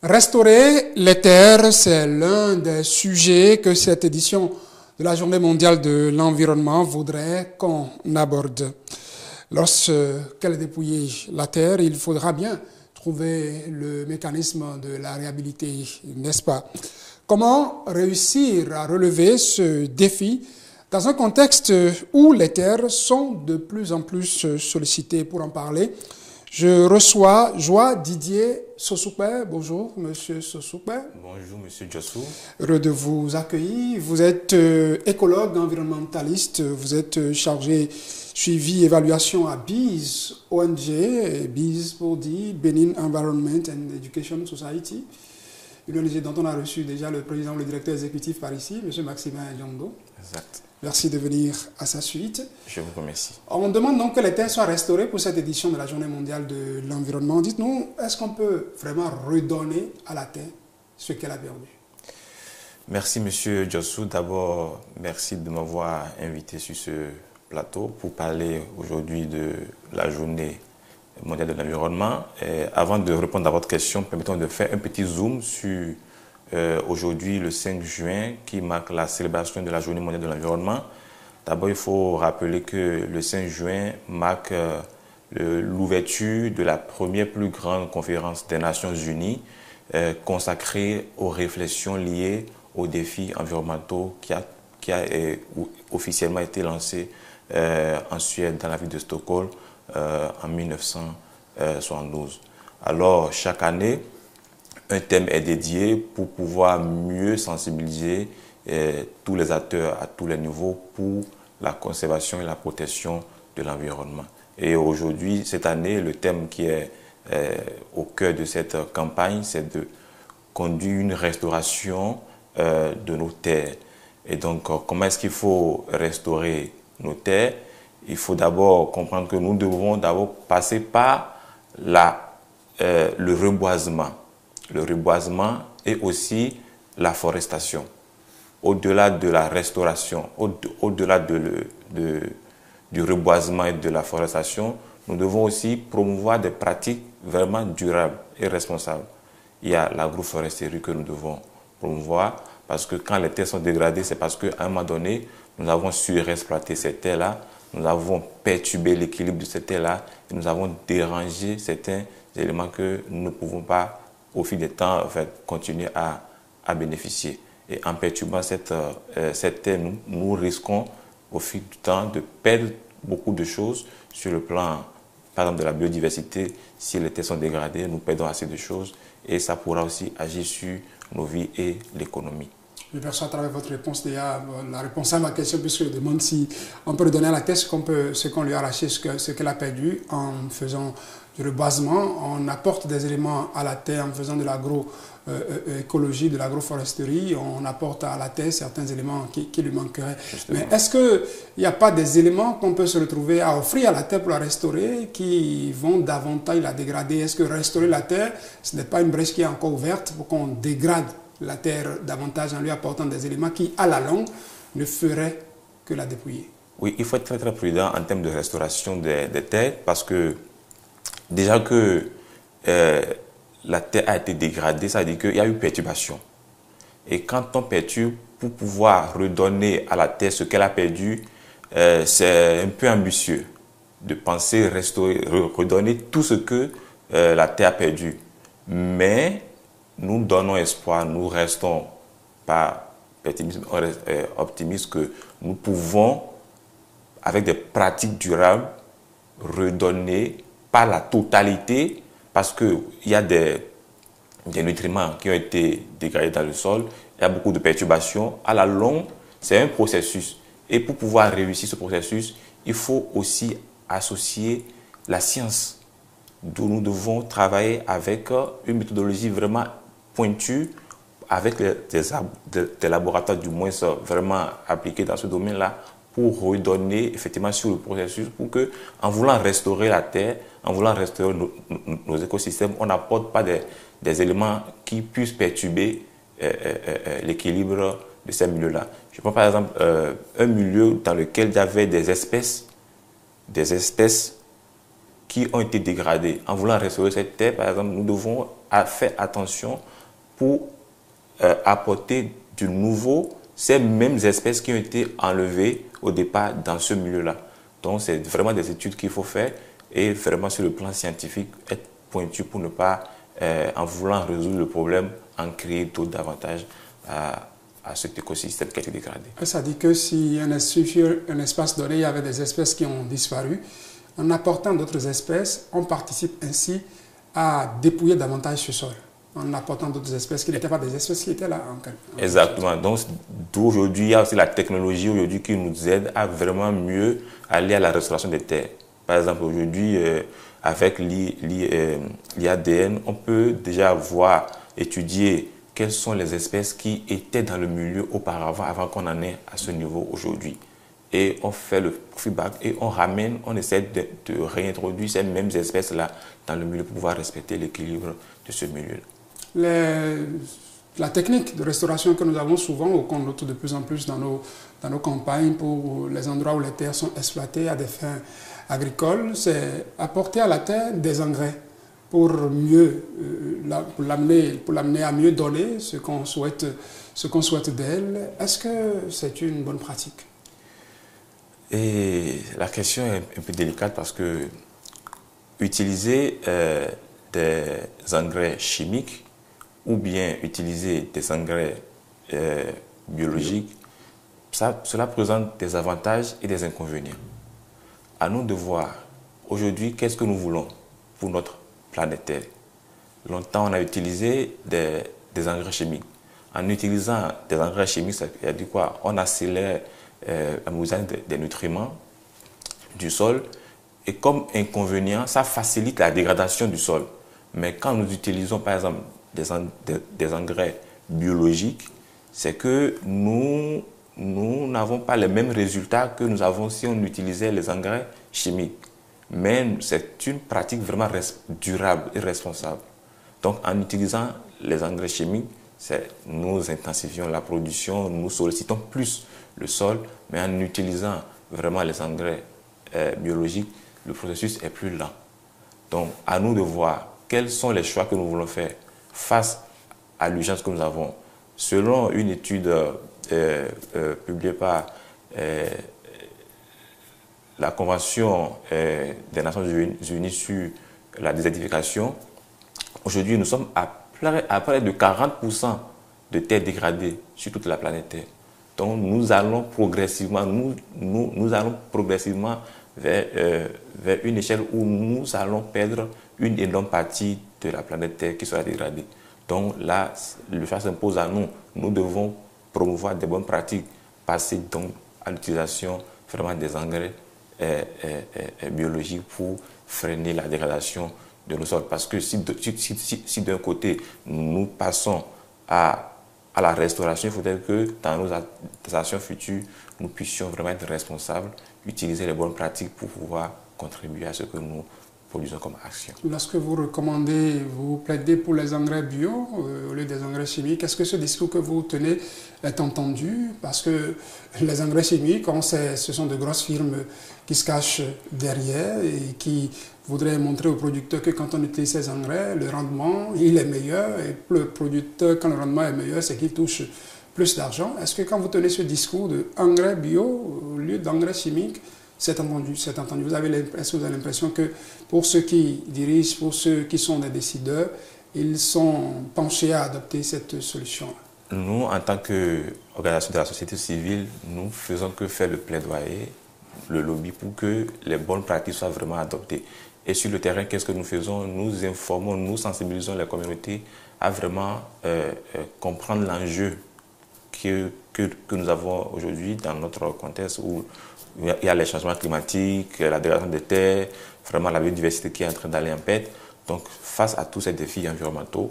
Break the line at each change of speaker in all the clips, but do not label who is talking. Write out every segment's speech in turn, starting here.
Restaurer les terres, c'est l'un des sujets que cette édition de la Journée mondiale de l'environnement voudrait qu'on aborde. Lorsqu'elle est dépouillée la terre, il faudra bien trouver le mécanisme de la réhabiliter, n'est-ce pas? Comment réussir à relever ce défi dans un contexte où les terres sont de plus en plus sollicitées? Pour en parler, je reçois Joie Didier Sossoukpe. Bonjour, monsieur Sossoukpe.
Bonjour, monsieur Djossou.
Heureux de vous accueillir. Vous êtes écologue, environnementaliste. Vous êtes chargé suivi évaluation à BEES, ONG, BEES pour dire Benin Environment and Education Society, une ONG dont on a reçu déjà le président, le directeur exécutif par ici, monsieur Maximin Diondo.
Exact.
Merci de venir à sa suite.
Je vous remercie.
On demande donc que les terres soient restaurées pour cette édition de la Journée mondiale de l'environnement. Dites-nous, est-ce qu'on peut vraiment redonner à la terre ce qu'elle a perdu?
Merci, monsieur Djossou. D'abord, merci de m'avoir invité sur ce plateau pour parler aujourd'hui de la Journée mondiale de l'environnement. Avant de répondre à votre question, permettons de faire un petit zoom sur aujourd'hui, le 5 juin, qui marque la célébration de la Journée mondiale de l'environnement. D'abord, il faut rappeler que le 5 juin marque l'ouverture de la première plus grande conférence des Nations Unies consacrée aux réflexions liées aux défis environnementaux qui a officiellement été lancée en Suède, dans la ville de Stockholm, en 1972. Alors, chaque année, un thème est dédié pour pouvoir mieux sensibiliser tous les acteurs à tous les niveaux pour la conservation et la protection de l'environnement. Et aujourd'hui, cette année, le thème qui est au cœur de cette campagne, c'est de conduire une restauration de nos terres. Et donc, comment est-ce qu'il faut restaurer nos terres? Il faut d'abord comprendre que nous devons d'abord passer par le reboisement. Le reboisement et aussi la forestation. Au-delà de la restauration, au-delà du reboisement et de la forestation, nous devons aussi promouvoir des pratiques vraiment durables et responsables. Il y a l'agroforesterie que nous devons promouvoir parce que quand les terres sont dégradées, c'est parce qu'à un moment donné, nous avons surexploité ces terres-là, nous avons perturbé l'équilibre de ces terres-là et nous avons dérangé certains éléments que nous ne pouvons pas au fil du temps, en fait, continuer à bénéficier. Et en perturbant cette terre, nous risquons au fil du temps de perdre beaucoup de choses sur le plan, par exemple, de la biodiversité. Si les terres sont dégradées, nous perdons assez de choses et ça pourra aussi agir sur nos vies et l'économie.
Je perçois à travers votre réponse déjà la réponse à ma question, puisque je demande si on peut redonner à la terre ce qu'on lui a arraché, ce qu'elle a perdu en faisant du reboisement. On apporte des éléments à la terre en faisant de l'agroécologie, de l'agroforesterie. On apporte à la terre certains éléments qui lui manqueraient. Justement. Mais est-ce qu'il n'y a pas des éléments qu'on peut se retrouver à offrir à la terre pour la restaurer qui vont davantage la dégrader? Est-ce que restaurer la terre, ce n'est pas une brèche qui est encore ouverte pour qu'on dégrade la terre davantage en lui apportant des éléments qui, à la longue, ne feraient que la dépouiller?
Oui, il faut être très très prudent en termes de restauration des terres parce que déjà que la terre a été dégradée, ça veut dire qu'il y a eu perturbation. Et quand on perturbe, pour pouvoir redonner à la terre ce qu'elle a perdu, c'est un peu ambitieux de penser restaurer, redonner tout ce que la terre a perdu. Mais nous donnons espoir, nous restons pas optimistes que nous pouvons, avec des pratiques durables, redonner pas la totalité, parce qu'il y a des nutriments qui ont été dégradés dans le sol, il y a beaucoup de perturbations. À la longue, c'est un processus. Et pour pouvoir réussir ce processus, il faut aussi associer la science, d'où nous devons travailler avec une méthodologie vraiment pointue, avec des laboratoires du moins vraiment appliqués dans ce domaine-là, pour redonner effectivement sur le processus, pour que, en voulant restaurer la terre, en voulant restaurer nos écosystèmes, on n'apporte pas des éléments qui puissent perturber l'équilibre de ces milieux-là. Je prends par exemple un milieu dans lequel il y avait des espèces qui ont été dégradées. En voulant restaurer cette terre, par exemple, nous devons a fait attention pour apporter du nouveau, ces mêmes espèces qui ont été enlevées au départ dans ce milieu-là. Donc, c'est vraiment des études qu'il faut faire et vraiment sur le plan scientifique, être pointu pour ne pas, en voulant résoudre le problème, en créer d'autres davantage à cet écosystème qui a été dégradé.
Ça dit que si un espace donné, il y avait des espèces qui ont disparu, en apportant d'autres espèces, on participe ainsi à dépouiller davantage ce sol, en apportant d'autres espèces qui n'étaient pas des espèces qui étaient là.
Exactement. Donc, aujourd'hui, il y a aussi la technologie aujourd'hui qui nous aide à vraiment mieux aller à la restauration des terres. Par exemple, aujourd'hui, avec l'IADN, on peut déjà voir, étudier quelles sont les espèces qui étaient dans le milieu auparavant, avant qu'on en ait à ce niveau aujourd'hui. Et on fait le feedback et on ramène, on essaie de réintroduire ces mêmes espèces-là dans le milieu pour pouvoir respecter l'équilibre de ce milieu-là.
La technique de restauration que nous avons souvent, ou qu'on note de plus en plus dans nos campagnes pour les endroits où les terres sont exploitées à des fins agricoles, c'est apporter à la terre des engrais pour mieux l'amener à mieux donner ce qu'on souhaite d'elle. Est-ce que c'est une bonne pratique?
Et la question est un peu délicate parce que utiliser des engrais chimiques ou bien utiliser des engrais biologiques, cela présente des avantages et des inconvénients. À nous de voir aujourd'hui qu'est-ce que nous voulons pour notre planète Terre. Longtemps, on a utilisé des engrais chimiques. En utilisant des engrais chimiques, ça veut dire quoi? On accélère la mobilisation des nutriments du sol. Et comme inconvénient, ça facilite la dégradation du sol. Mais quand nous utilisons, par exemple, des engrais biologiques, c'est que nous n'avons pas les mêmes résultats que nous avons si on utilisait les engrais chimiques. Mais c'est une pratique vraiment durable et responsable. Donc, en utilisant les engrais chimiques, nous intensifions la production, nous sollicitons plus le sol, mais en utilisant vraiment les engrais biologiques, le processus est plus lent. Donc, à nous de voir quels sont les choix que nous voulons faire face à l'urgence que nous avons. Selon une étude publiée par la Convention des Nations Unies sur la désertification, aujourd'hui, nous sommes à près de 40% de terres dégradées sur toute la planète Terre. Donc, nous allons progressivement, vers une échelle où nous allons perdre une énorme partie de la planète Terre qui sera dégradée. Donc là, le choix s'impose à nous. Nous devons promouvoir des bonnes pratiques, passer donc à l'utilisation vraiment des engrais biologiques pour freiner la dégradation de nos sols. Parce que si d'un côté, nous passons à la restauration, il faudrait que dans nos actions futures, nous puissions vraiment être responsables, utiliser les bonnes pratiques pour pouvoir contribuer à ce que nous produisons comme action.
Lorsque vous recommandez, vous plaidez pour les engrais bio au lieu des engrais chimiques, est-ce que ce discours que vous tenez est entendu? Parce que les engrais chimiques, ce sont de grosses firmes qui se cachent derrière et qui voudraient montrer aux producteurs que quand on utilise ces engrais, le rendement, il est meilleur. Et pour le producteur, quand le rendement est meilleur, c'est qu'il touche plus d'argent. Est-ce que quand vous tenez ce discours d'engrais bio au lieu d'engrais chimiques, c'est entendu, c'est entendu. Est-ce que vous avez l'impression que pour ceux qui dirigent, pour ceux qui sont des décideurs, ils sont penchés à adopter cette solution-là?
Nous, en tant qu'organisation de la société civile, nous faisons que faire le plaidoyer, le lobby pour que les bonnes pratiques soient vraiment adoptées. Et sur le terrain, qu'est-ce que nous faisons? Nous informons, nous sensibilisons les communautés à vraiment comprendre l'enjeu que nous avons aujourd'hui dans notre contexte où il y a les changements climatiques, la dégradation des terres, vraiment la biodiversité qui est en train d'aller en perte. Donc, face à tous ces défis environnementaux,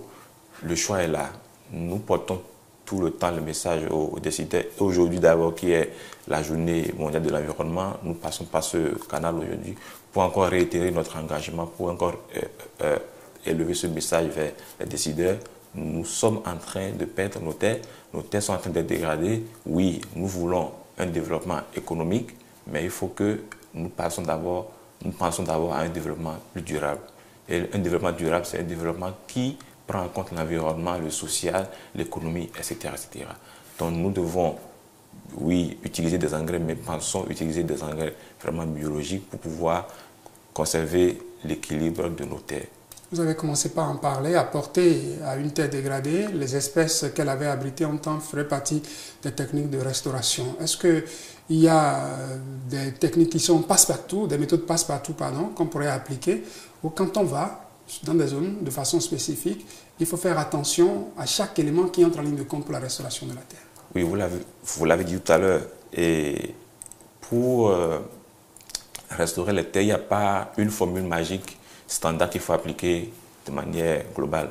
le choix est là. Nous portons tout le temps le message aux décideurs. Aujourd'hui, d'abord, qui est la journée mondiale de l'environnement, nous passons par ce canal aujourd'hui pour encore réitérer notre engagement, pour encore élever ce message vers les décideurs. Nous sommes en train de perdre nos terres sont en train d'être dégradées. Oui, nous voulons un développement économique, mais il faut que nous pensions d'abord à un développement plus durable. Et un développement durable, c'est un développement qui prend en compte l'environnement, le social, l'économie, etc., etc. Donc nous devons, oui, utiliser des engrais, mais pensons utiliser des engrais vraiment biologiques pour pouvoir conserver l'équilibre de nos terres.
Vous avez commencé par en parler, apporter à une terre dégradée les espèces qu'elle avait abritées en temps ferait partie des techniques de restauration. Est-ce qu'il y a des techniques qui sont passe-partout, des méthodes passe-partout, pardon, qu'on pourrait appliquer, ou quand on va dans des zones de façon spécifique, il faut faire attention à chaque élément qui entre en ligne de compte pour la restauration de la terre?
Oui, vous l'avez dit tout à l'heure, et pour restaurer les terres, il n'y a pas une formule magique standard qu'il faut appliquer de manière globale.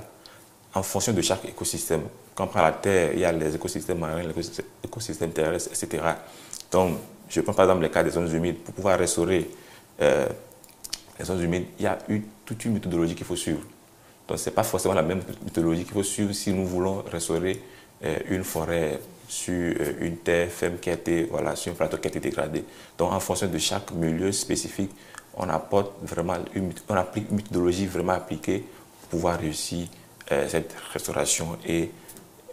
En fonction de chaque écosystème, quand on prend la terre, il y a les écosystèmes marins, les écosystèmes terrestres, etc. Donc, je prends par exemple le cas des zones humides. Pour pouvoir restaurer les zones humides, il y a toute une méthodologie qu'il faut suivre. Donc, ce n'est pas forcément la même méthodologie qu'il faut suivre si nous voulons restaurer une forêt sur une terre ferme qui a été, voilà, sur un plateau qui a été dégradé. Donc, en fonction de chaque milieu spécifique, on apporte vraiment on applique une méthodologie vraiment appliquée pour pouvoir réussir cette restauration et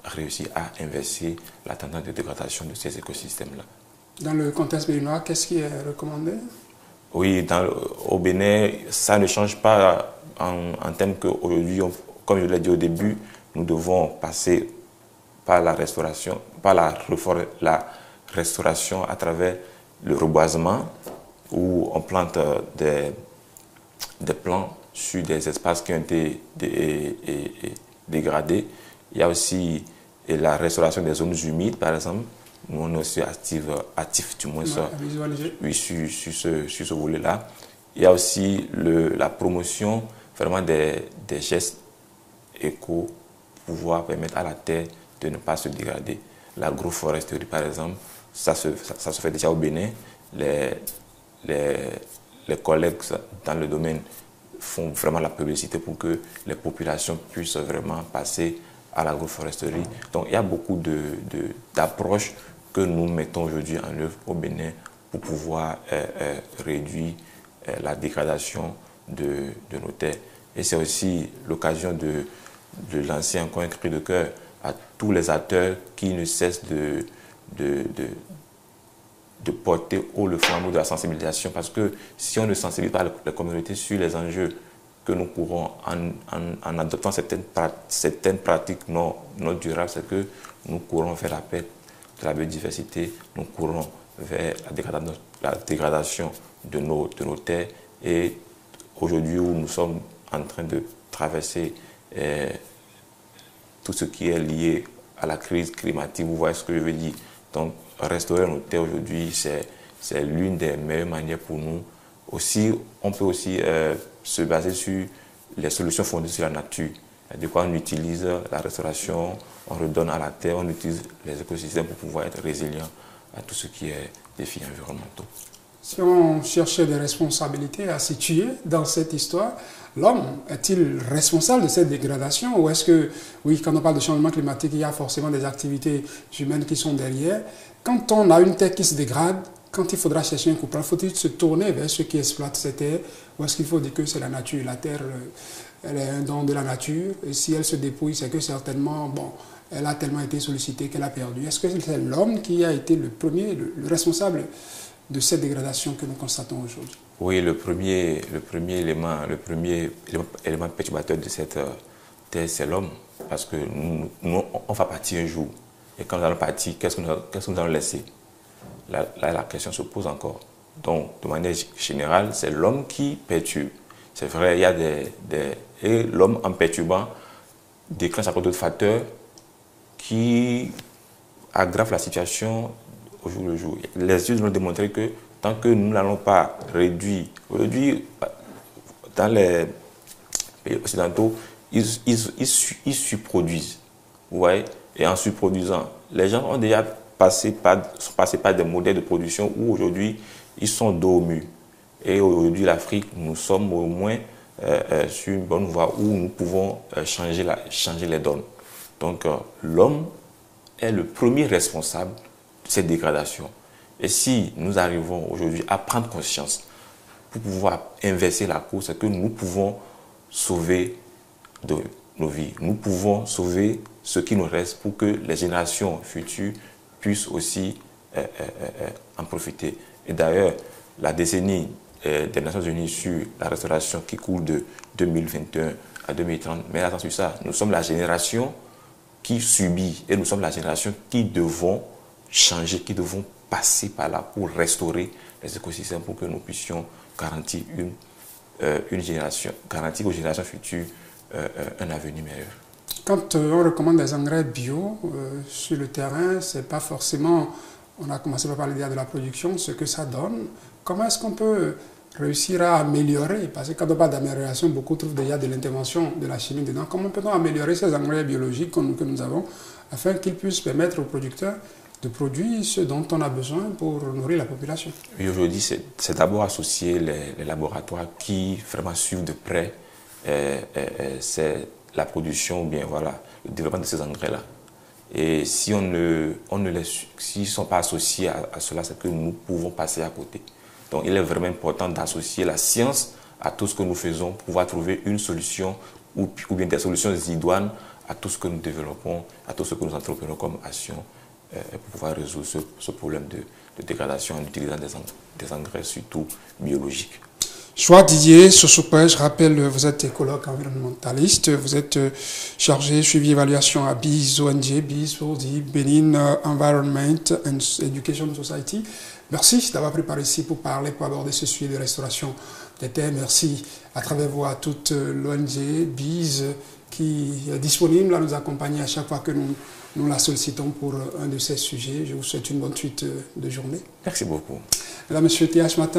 réussir à inverser la tendance de dégradation de ces écosystèmes-là.
Dans le contexte béninois, qu'est-ce qui est recommandé?
Oui, au Bénin, ça ne change pas en termes qu'aujourd'hui, comme je l'ai dit au début, nous devons passer par la restauration, la restauration à travers le reboisement, où on plante des plants sur des espaces qui ont été dégradés. Il y a aussi la restauration des zones humides, par exemple. Nous, on est aussi actifs du moins oui, sur ce volet-là. Il y a aussi la promotion vraiment des gestes éco pour pouvoir permettre à la terre de ne pas se dégrader. L'agroforesterie, par exemple, ça se fait déjà au Bénin. Les collègues dans le domaine font vraiment la publicité pour que les populations puissent vraiment passer à l'agroforesterie. Donc il y a beaucoup d'approches que nous mettons aujourd'hui en œuvre au Bénin pour pouvoir réduire la dégradation de nos terres. Et c'est aussi l'occasion de lancer encore un cri de cœur à tous les acteurs qui ne cessent de porter haut le flambeau de la sensibilisation, parce que si on ne sensibilise pas la communauté sur les enjeux que nous courons en adoptant certaines pratiques non durables, c'est que nous courons vers la perte de la biodiversité, nous courons vers la dégradation de nos terres. Et aujourd'hui où nous sommes en train de traverser tout ce qui est lié à la crise climatique, vous voyez ce que je veux dire. Donc, restaurer nos terres aujourd'hui, c'est l'une des meilleures manières pour nous. Aussi, on peut aussi se baser sur les solutions fondées sur la nature. Du coup, on utilise la restauration, on redonne à la terre, on utilise les écosystèmes pour pouvoir être résilient à tout ce qui est défis environnementaux.
Si on cherchait des responsabilités à situer dans cette histoire, l'homme est-il responsable de cette dégradation, ou est-ce que, oui, quand on parle de changement climatique, il y a forcément des activités humaines qui sont derrière? Quand on a une terre qui se dégrade, quand il faudra chercher un coupable, faut-il se tourner vers ceux qui exploitent cette terre, ou est-ce qu'il faut dire que c'est la nature? La terre, elle est un don de la nature, et si elle se dépouille, c'est que certainement, bon, elle a tellement été sollicitée qu'elle a perdu. Est-ce que c'est l'homme qui a été le premier, le responsable de cette dégradation que nous constatons aujourd'hui?
Oui, le premier élément perturbateur de cette terre, c'est l'homme. Parce que nous, on va partir un jour. Et quand nous allons partir, qu'est-ce que nous allons laisser? Là, la question se pose encore. Donc, de manière générale, c'est l'homme qui perturbe. C'est vrai, il y a et l'homme, en perturbant, déclenche encore d'autres facteurs qui aggravent la situation au jour le jour. Les études nous ont démontré que tant que nous n'allons pas réduire, aujourd'hui, dans les pays occidentaux, ils surproduisent. Vous voyez? Et en surproduisant, les gens ont déjà sont passés par des modèles de production où aujourd'hui, ils sont dos au mur. Et aujourd'hui, l'Afrique, nous sommes au moins sur une bonne voie où nous pouvons changer les donnes. Donc, l'homme est le premier responsable de cette dégradation. Et si nous arrivons aujourd'hui à prendre conscience pour pouvoir inverser la course, c'est que nous pouvons sauver nos vies. Nous pouvons sauver ce qui nous reste pour que les générations futures puissent aussi en profiter. Et d'ailleurs, la décennie des Nations Unies sur la restauration qui coule de 2021 à 2030, mais attention sur ça, nous sommes la génération qui subit et nous sommes la génération qui devons changer, qui devons passer par là pour restaurer les écosystèmes pour que nous puissions garantir garantir aux générations futures un avenir meilleur.
Quand on recommande des engrais bio sur le terrain, c'est pas forcément, on a commencé par parler de la production, ce que ça donne. Comment est-ce qu'on peut réussir à améliorer? Parce que quand on parle d'amélioration, beaucoup trouvent déjà de l'intervention de la chimie dedans. Comment peut-on améliorer ces engrais biologiques que nous avons afin qu'ils puissent permettre aux producteurs de produire ce dont on a besoin pour nourrir la population?
Oui, aujourd'hui, c'est d'abord associer les laboratoires qui vraiment suivent de près c'est la production ou bien voilà, le développement de ces engrais-là. Et si s'ils ne sont pas associés à cela, c'est que nous pouvons passer à côté. Donc il est vraiment important d'associer la science à tout ce que nous faisons pour pouvoir trouver une solution ou bien des solutions idoines à tout ce que nous développons, à tout ce que nous entreprenons comme action pour pouvoir résoudre ce problème de dégradation en utilisant des engrais surtout biologiques.
Joie Didier Sosopé, je rappelle, vous êtes écologue environnementaliste, vous êtes chargé suivi évaluation à BEES ONG, BEES pour dire Benin Environment and Education Society. Merci d'avoir préparé ici pour aborder ce sujet de restauration des terres. Merci à travers vous à toute l'ONG BEES qui est disponible à nous accompagner à chaque fois que nous la sollicitons pour un de ces sujets. Je vous souhaite une bonne suite de journée.
Merci beaucoup.
Mesdames, Messieurs, TH Matin.